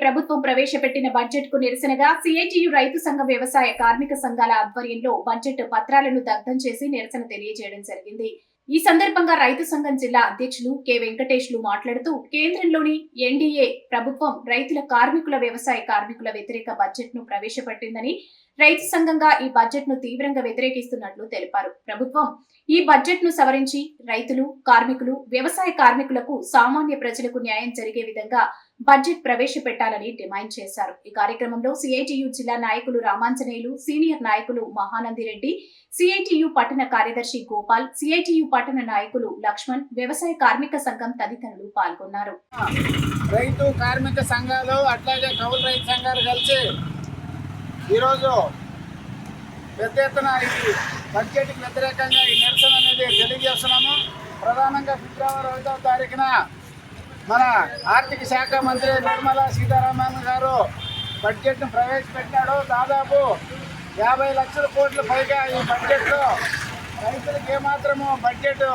ప్రభుత్వం ప్రవేశపెట్టిన బడ్జెట్ కు నిరసనగా సిఐటియు రైతు సంఘ వ్యవసాయ కార్మిక సంఘాల ఆధ్వర్యంలో బడ్జెట్ పత్రాలను దగ్ధం చేసి నిరసన తెలియజేయడం జరిగింది. ఈ సందర్భంగా రైతు సంఘం జిల్లా అధ్యక్షులు కె వెంకటేష్లు మాట్లాడుతూ కేంద్రంలోని ఎన్డీఏ ప్రభుత్వం రైతుల కార్మికుల వ్యవసాయ కార్మికుల వ్యతిరేక బడ్జెట్ ను ప్రవేశపెట్టిందని, రైతు సంఘంగా ఈ బడ్జెట్ ను తీవ్రంగా వ్యతిరేకిస్తున్నట్లు తెలిపారు. ప్రభుత్వం ఈ బడ్జెట్ ను సవరించి రైతులు, కార్మికులు, వ్యవసాయ కార్మికులకు, సామాన్య ప్రజలకు న్యాయం జరిగే విధంగా బడ్జెట్ ప్రవేశపెట్టాలని డిమాండ్ చేశారు. ఈ కార్యక్రమంలో సిఐటియు జిల్లా నాయకులు రామాంజనేయులు, సీనియర్ నాయకులు మహానందిరెడ్డి, సిఐటియు పట్టణ కార్యదర్శి గోపాల్, సిఐటియు పట్టణ నాయకులు లక్ష్మణ్, వ్యవసాయ కార్మిక సంఘం తదితరులు పాల్గొన్నారు. రైతు కార్మిక సంఘాలు అట్లాగే కౌలు రైతు సంఘాలు కలిసి ఈరోజు పెద్ద ఎత్తున ఈ బడ్జెట్కి వ్యతిరేకంగా ఈ నిరసన అనేది తెలియజేస్తున్నాము. ప్రధానంగా ఫిబ్రవరి 1వ తారీఖున మన ఆర్థిక శాఖ మంత్రి నిర్మలా సీతారామన్ గారు బడ్జెట్ను ప్రవేశపెట్టాడు. దాదాపు 50 లక్షల కోట్ల పైగా ఈ బడ్జెట్లో రైతులకు ఏమాత్రము బడ్జెట్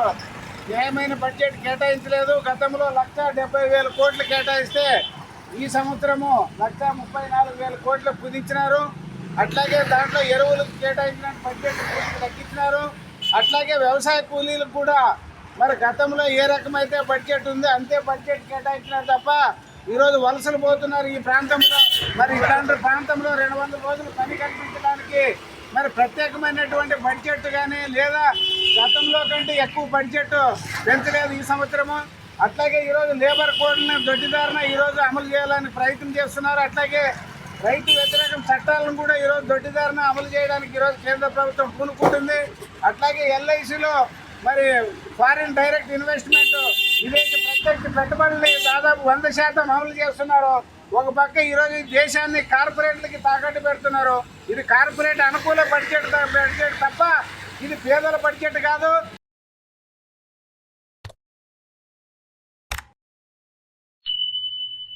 న్యాయమైన బడ్జెట్ కేటాయించలేదు. గతంలో 1,70,000 కోట్లు కేటాయిస్తే ఈ సంవత్సరము 1,34,000 కోట్లు కుదించినారు. అట్లాగే దాంట్లో ఎరువులకు కేటాయించిన బడ్జెట్ తగ్గించినారు. అట్లాగే వ్యవసాయ కూలీలకు కూడా మరి గతంలో ఏ రకమైతే బడ్జెట్ ఉందో అంతే బడ్జెట్ కేటాయించినారు తప్ప ఈరోజు వలసలు పోతున్నారు ఈ ప్రాంతంలో. మరి ఇట్లాంటి ప్రాంతంలో 200 రోజులు పని కల్పించడానికి మరి ప్రత్యేకమైనటువంటి బడ్జెట్ కానీ లేదా గతంలో కంటే ఎక్కువ బడ్జెట్ పెంచలేదు ఈ సంవత్సరము. అట్లాగే ఈరోజు లేబర్ కోడ్ని దొడ్డిదారిన ఈరోజు అమలు చేయాలని ప్రయత్నం చేస్తున్నారు. అట్లాగే రైతు వ్యతిరేక చట్టాలను కూడా ఈరోజు దొడ్డిదారిన అమలు చేయడానికి ఈరోజు కేంద్ర ప్రభుత్వం పూనుకుంటుంది. అట్లాగే ఎల్ఐసిలో మరి ఫారిన్ డైరెక్ట్ ఇన్వెస్ట్మెంట్ విదేశీ ప్రత్యక్ష పెట్టుబడుల్ని దాదాపు 100% అమలు చేస్తున్నారు. ఒక పక్క ఈరోజు దేశాన్ని కార్పొరేట్లకి తాకట్టు పెడుతున్నారు. ఇది కార్పొరేట్ అనుకూల బడ్జెట్ తప్ప ఇది పేదల బడ్జెట్ కాదు.